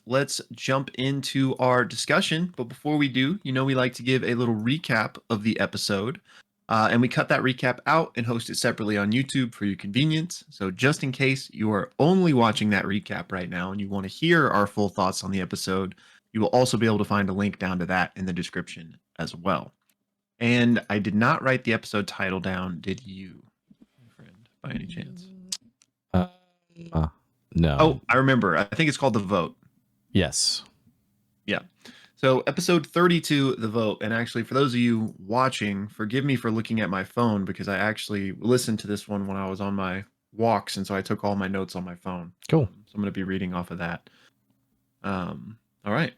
let's jump into our discussion. But before we do, we like to give a little recap of the episode. And we cut that recap out and host it separately on YouTube for your convenience. So, just in case you are only watching that recap right now and you want to hear our full thoughts on the episode, you will also be able to find a link down to that in the description as well. And I did not write the episode title down. Did you, my friend, by any chance? No. Oh, I remember. I think it's called The Vote. Yes. Yeah. So episode 32, The Vote. And actually, for those of you watching, forgive me for looking at my phone because I actually listened to this one when I was on my walks. And so I took all my notes on my phone. Cool. So I'm going to be reading off of that. All right.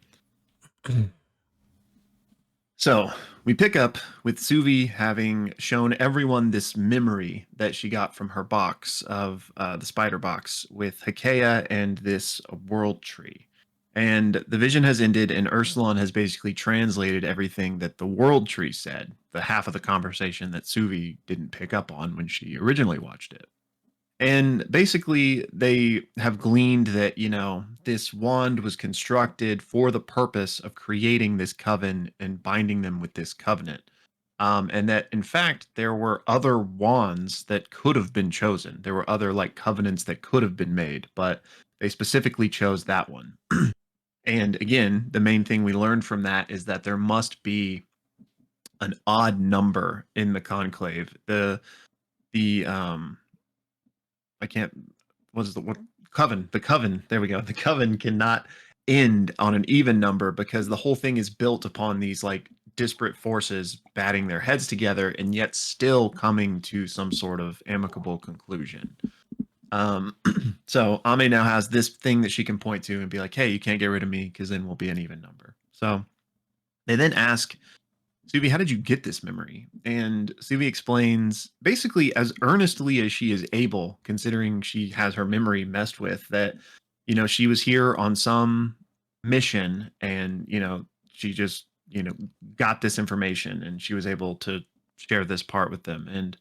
So we pick up with Suvi having shown everyone this memory that she got from her box of the spider box with Hikea and this world tree. And the vision has ended, and Ursulon has basically translated everything that the world tree said, the half of the conversation that Suvi didn't pick up on when she originally watched it. And basically, they have gleaned that, this wand was constructed for the purpose of creating this coven and binding them with this covenant. And that, in fact, there were other wands that could have been chosen. There were other, covenants that could have been made, but they specifically chose that one. And again, the main thing we learned from that is that there must be an odd number in the conclave. I can't. What coven? The coven. There we go. The coven cannot end on an even number because the whole thing is built upon these disparate forces batting their heads together and yet still coming to some sort of amicable conclusion. So Ame now has this thing that she can point to and be like, "Hey, you can't get rid of me because then we'll be an even number." So they then ask Suvi, how did you get this memory? And Suvi explains basically as earnestly as she is able, considering she has her memory messed with, that, she was here on some mission and, she just, got this information and she was able to share this part with them. And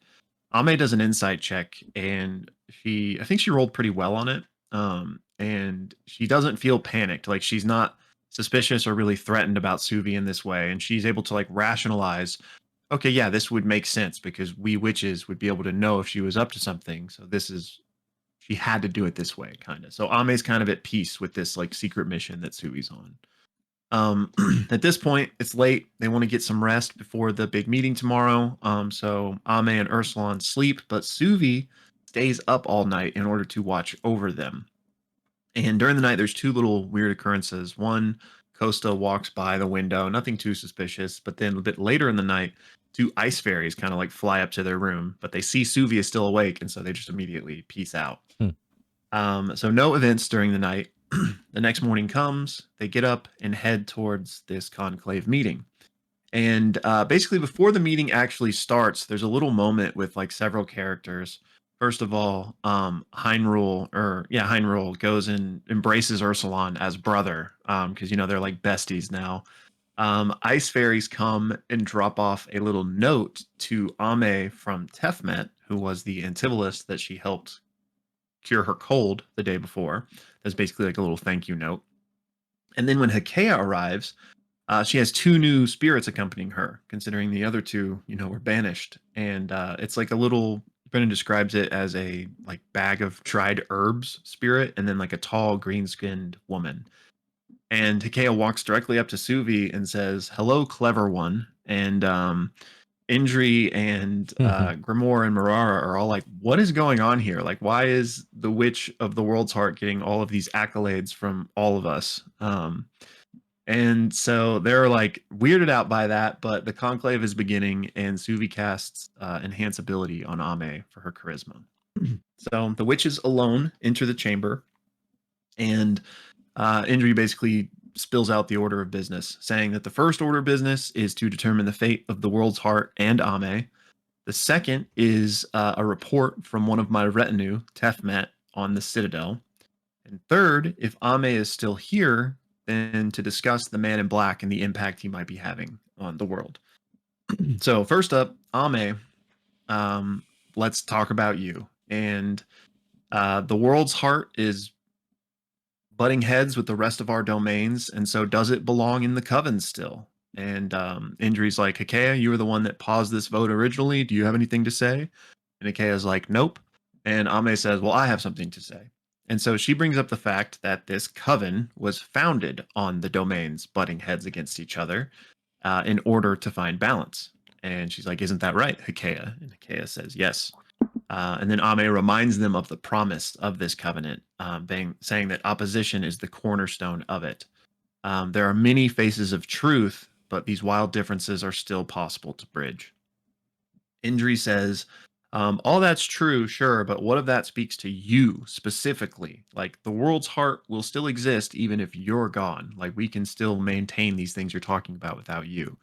Ame does an insight check and I think she rolled pretty well on it. And she doesn't feel panicked. Like she's not suspicious or really threatened about Suvi in this way. And she's able to rationalize, okay, yeah, this would make sense because we witches would be able to know if she was up to something. So she had to do it this way, kind of. So Ame's kind of at peace with this secret mission that Suvi's on. At this point, it's late. They want to get some rest before the big meeting tomorrow. So Ame and Ursulon sleep, but Suvi stays up all night in order to watch over them. And during the night, there's two little weird occurrences. One, Costa walks by the window, nothing too suspicious. But then a bit later in the night, two ice fairies kind of fly up to their room, but they see Suvi is still awake, and so they just immediately peace out. So no events during the night. The next morning comes, they get up and head towards this conclave meeting. And basically, before the meeting actually starts, there's a little moment with several characters. First of all, Heinrul goes and embraces Ursulon as brother because they're besties now. Ice fairies come and drop off a little note to Ame from Tefmet, who was the Antivolist that she helped cure her cold the day before. That's basically a little thank you note. And then when Hikea arrives, she has two new spirits accompanying her, considering the other two, were banished. And it's a little, Brennan describes it as a bag of dried herbs spirit, and then a tall green-skinned woman. And Hikea walks directly up to Suvi and says, "Hello, clever one." And Indri and Grimoire and Marara are all like, "What is going on here? Why is the Witch of the World's Heart getting all of these accolades from all of us?" And so they're weirded out by that, but the conclave is beginning, and Suvi casts enhance ability on Ame for her charisma. So the witches alone enter the chamber, and Indri basically spills out the order of business, saying that the first order of business is to determine the fate of the World's Heart and Ame. The second is a report from one of my retinue, Tefmet, on the Citadel. And third, if Ame is still here, then to discuss the Man in Black and the impact he might be having on the world. So first up, Ame, let's talk about you. And the World's Heart is butting heads with the rest of our domains, and so does it belong in the coven still? And Indri's like, Hikea, you were the one that paused this vote originally. Do you have anything to say? And Hikea's like, nope. And Ame says, well, I have something to say. And so she brings up the fact that this coven was founded on the domains butting heads against each other in order to find balance. And she's like, isn't that right, Hikea? And Hikea says, yes. And then Ame reminds them of the promise of this covenant, saying that opposition is the cornerstone of it. There are many faces of truth, but these wild differences are still possible to bridge. Indri says, all that's true, sure, but what if that speaks to you specifically? Like the world's heart will still exist even if you're gone. Like we can still maintain these things you're talking about without you.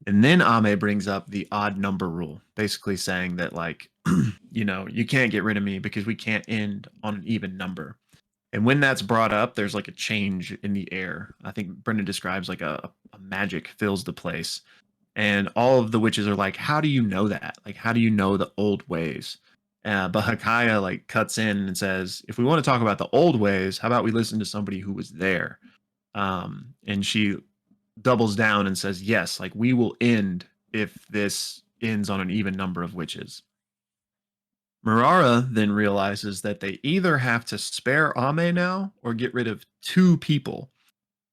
And then Ame brings up the odd number rule, basically saying that, like, you can't get rid of me because we can't end on an even number. And when that's brought up, there's like a change in the air. I think Brendan describes like a magic fills the place. And all of the witches are like, how do you know that? Like, how do you know the old ways? But Hakaya like cuts in and says, if we want to talk about the old ways, how about we listen to somebody who was there? And she doubles down and says, yes, like we will end if this ends on an even number of witches. Murara then realizes that they either have to spare Ame now or get rid of two people.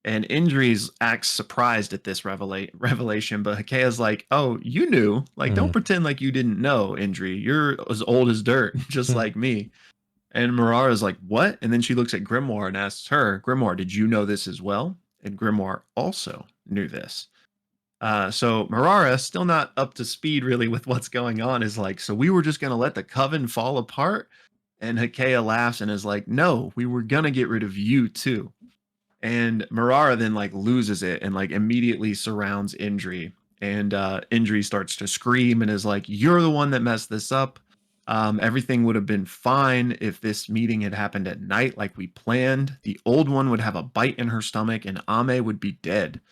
And Indri's acts surprised at this revelation, but Hakea's like, oh, you knew. Like, don't pretend like you didn't know, Indri. You're as old as dirt, just like me. And Murara's like, what? And then she looks at Grimoire and asks her, Grimoire, did you know this as well? And Grimoire also knew this. So Murara, still not up to speed really with what's going on, is like, so we were just going to let the coven fall apart? And Hakea laughs and is like, no, we were going to get rid of you too. And Murara then like loses it and like immediately surrounds Indri. And Indri starts to scream and is like, you're the one that messed this up. Everything would have been fine if this meeting had happened at night like we planned. The old one would have a bite in her stomach and Ame would be dead.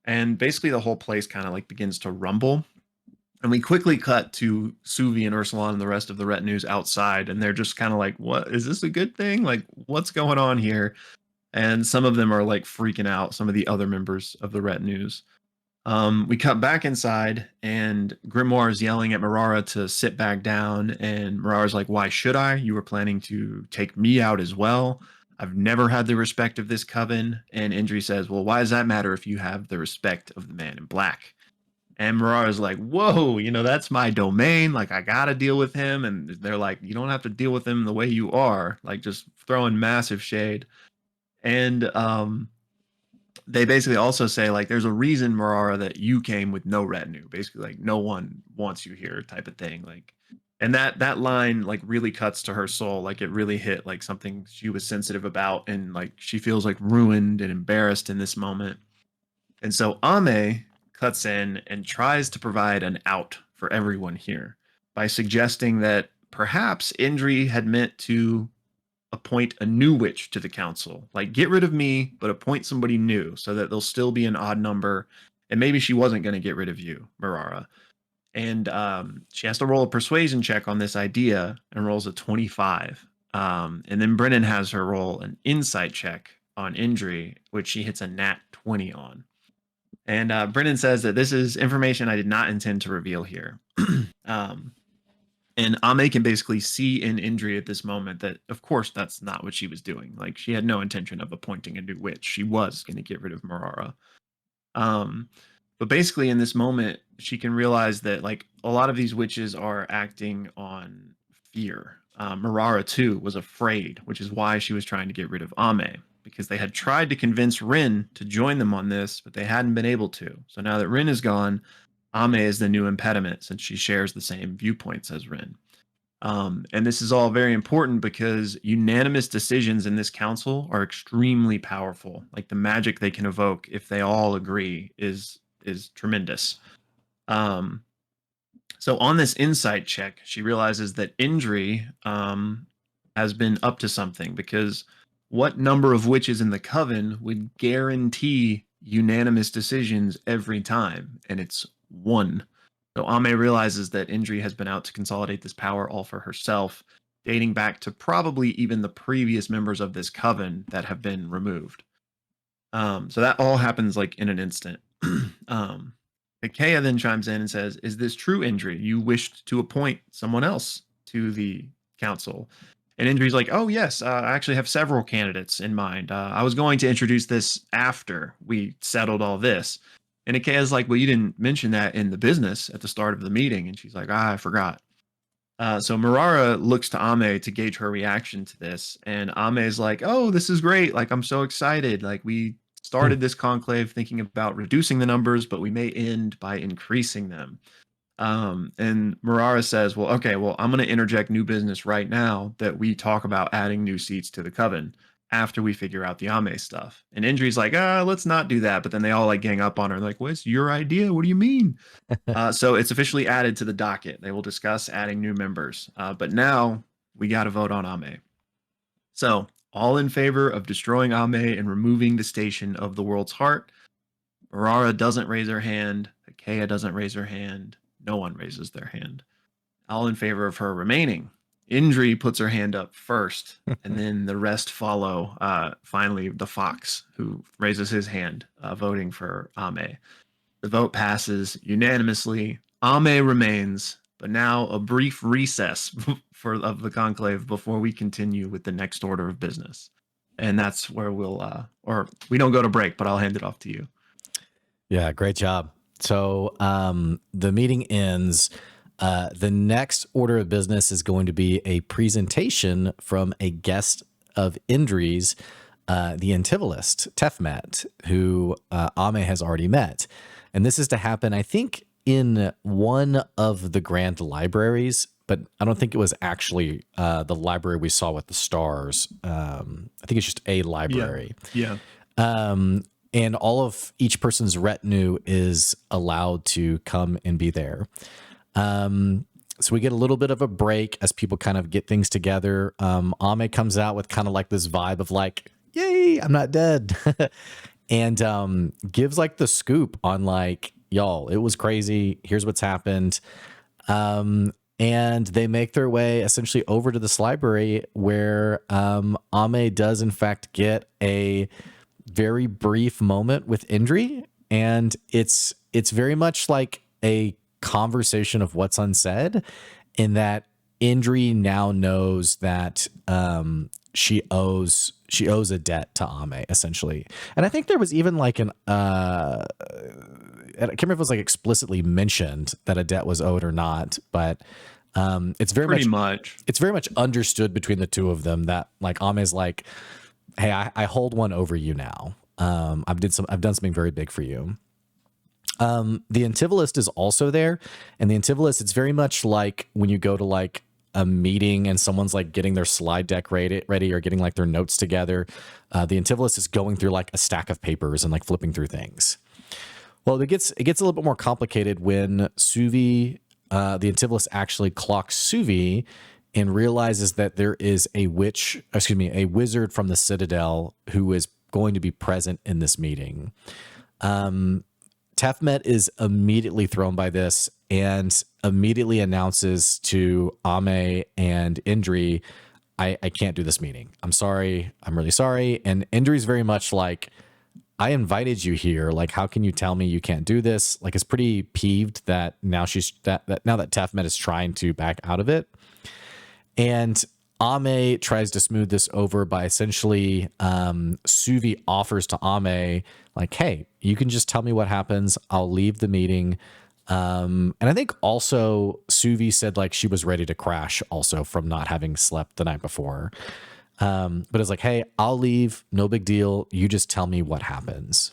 And basically the whole place kind of like begins to rumble. And we quickly cut to Suvi and Ursulon and the rest of the retinues outside, and they're just kind of like, what is this a good thing? Like, what's going on here? And some of them are like freaking out, some of the other members of the retinues. We cut back inside, and Grimoire is yelling at Murara to sit back down. And Murara's like, why should I? You were planning to take me out as well. I've never had the respect of this coven. And Indri says, well, why does that matter if you have the respect of the man in black? And Murara's like, whoa, that's my domain. Like, I got to deal with him. And they're like, you don't have to deal with him the way you are. Like, just throwing massive shade. And they basically also say, like, there's a reason, Murara, that you came with no retinue. Basically, like, no one wants you here type of thing. Like, and that line, like, really cuts to her soul. Like, it really hit, like, something she was sensitive about. And, like, she feels, like, ruined and embarrassed in this moment. And so Ame cuts in and tries to provide an out for everyone here by suggesting that perhaps Indri had meant to appoint a new witch to the council. Like, get rid of me, but appoint somebody new so that there'll still be an odd number. And maybe she wasn't going to get rid of you, Murara. And she has to roll a persuasion check on this idea and rolls a 25. And then Brennan has her roll an insight check on Indri, which she hits a nat 20 on. And Brennan says that this is information I did not intend to reveal here. And Ame can basically see in Indri at this moment that, of course, that's not what she was doing. Like, she had no intention of appointing a new witch. She was going to get rid of Murara. But basically, in this moment, she can realize that, like, a lot of these witches are acting on fear. Murara, too, was afraid, which is why she was trying to get rid of Ame, because they had tried to convince Rin to join them on this, but they hadn't been able to. So now that Rin is gone, Ame is the new impediment since she shares the same viewpoints as Rin. And this is all very important because unanimous decisions in this council are extremely powerful. Like, the magic they can evoke if they all agree is tremendous. So on this insight check, she realizes that Indri has been up to something, because what number of witches in the coven would guarantee unanimous decisions every time? And it's 1. So Ame realizes that Indri has been out to consolidate this power all for herself. dating back to probably even the previous members of this coven that have been removed. So that all happens like in an instant. um, Ikea then chimes in and says, "Is this true, Indri? You wished to appoint someone else to the council?" And Indri's like, "Oh yes, I actually have several candidates in mind. I was going to introduce this after we settled all this." And Ikea's like, "Well, you didn't mention that in the business at the start of the meeting." And she's like, I forgot." So Marara looks to Ame to gauge her reaction to this, and Ame is like, "Oh, this is great! Like, I'm so excited! Like, we started this conclave thinking about reducing the numbers, but we may end by increasing them." And Marara says, "Well, okay, well, I'm going to interject new business right now that we talk about adding new seats to the coven after we figure out the Ame stuff." And Indri's like, let's not do that." But then they all like gang up on her, like, "What's your idea? What do you mean?" So it's officially added to the docket. They will discuss adding new members. But now we got to vote on Ame. So all in favor of destroying Ame and removing the station of the world's heart. Marara doesn't raise her hand. Ikea doesn't raise her hand. No one raises their hand. All in favor of her remaining. Indri puts her hand up first, and then the rest follow. Finally, the fox, who raises his hand, voting for Ame. The vote passes unanimously. Ame remains, but now a brief recess of the conclave before we continue with the next order of business. And that's where we'll, or we don't go to break, but I'll hand it off to you. Yeah, great job. So the meeting ends. The next order of business is going to be a presentation from a guest of Indri's, the Antivalist, Tefmet, who Ame has already met. And this is to happen, I think, in one of the grand libraries, but I don't think it was actually the library we saw with the stars. I think it's just a library. Yeah. And all of each person's retinue is allowed to come and be there. So we get a little bit of a break as people kind of get things together. Ame comes out with kind of like this vibe of like, "Yay, I'm not dead." And gives like the scoop on like, "Y'all, it was crazy. Here's what's happened." And they make their way essentially over to this library where Ame does in fact get a very brief moment with Indri, and it's very much like a conversation of what's unsaid, in that Indri now knows that she owes a debt to Ame, essentially. And I think there was even like an I can't remember if it was like explicitly mentioned that a debt was owed or not, but it's very much it's very much understood between the two of them that like Ame's like, "Hey, I hold one over you now. I've done something very big for you." The Antivalist is also there, and the Antivalist, it's very much like when you go to like a meeting and someone's like getting their slide deck ready or getting like their notes together. The Antivalist is going through like a stack of papers and like flipping through things. Well, it gets a little bit more complicated when Suvi, the Antivalist, actually clocks Suvi and realizes that there is a wizard from the Citadel who is going to be present in this meeting. Tefmet is immediately thrown by this and immediately announces to Ame and Indri, I can't do this meeting. I'm sorry. I'm really sorry." And Indri's very much like, "I invited you here. Like, how can you tell me you can't do this?" Like, is pretty peeved that now now that Tefmet is trying to back out of it. And Ame tries to smooth this over by essentially Suvi offers to Ame like, "Hey, you can just tell me what happens. I'll leave the meeting." And I think also Suvi said like she was ready to crash also from not having slept the night before. But it's like, "Hey, I'll leave. No big deal. You just tell me what happens."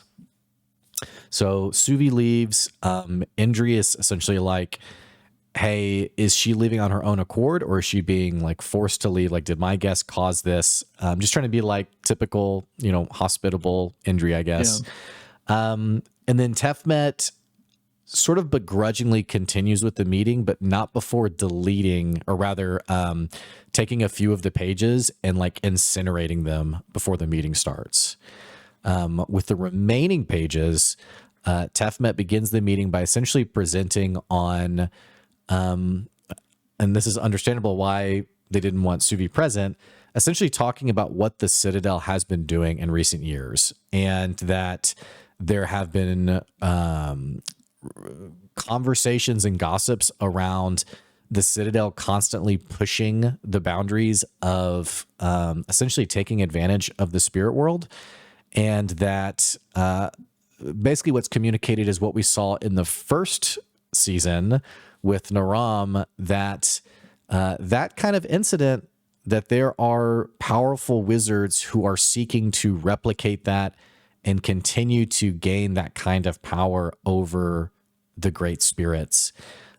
So Suvi leaves. Indri is essentially like, "Hey, is she leaving on her own accord, or is she being like forced to leave? Like, did my guest cause this?" Just trying to be like typical, hospitable Indri, I guess. Yeah. And then Tefmet sort of begrudgingly continues with the meeting, but not before deleting, or rather taking a few of the pages and like incinerating them before the meeting starts. With the remaining pages, Tefmet begins the meeting by essentially presenting on, and this is understandable why they didn't want Suvi present, essentially talking about what the Citadel has been doing in recent years, and that there have been conversations and gossips around the Citadel constantly pushing the boundaries of essentially taking advantage of the spirit world, and that basically what's communicated is what we saw in the first season with Naram, that that kind of incident, that there are powerful wizards who are seeking to replicate that and continue to gain that kind of power over the great spirits.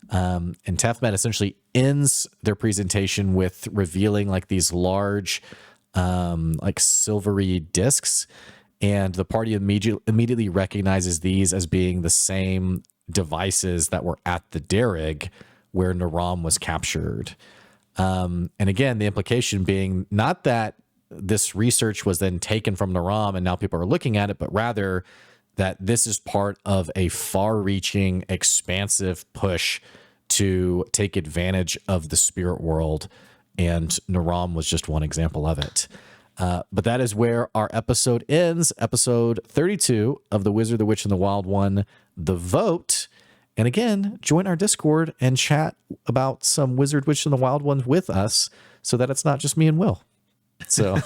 And Tefmet essentially ends their presentation with revealing like these large, like silvery discs, and the party immediately recognizes these as being the same devices that were at the Derrig where Naram was captured. And again, the implication being not that this research was then taken from Naram and now people are looking at it, but rather that this is part of a far-reaching, expansive push to take advantage of the spirit world, and Naram was just one example of it. But that is where our episode ends, episode 32 of The Wizard, the Witch, and the Wild One, The Vote. And again, join our Discord and chat about some Wizard, Witch, and the Wild Ones with us so that it's not just me and Will. So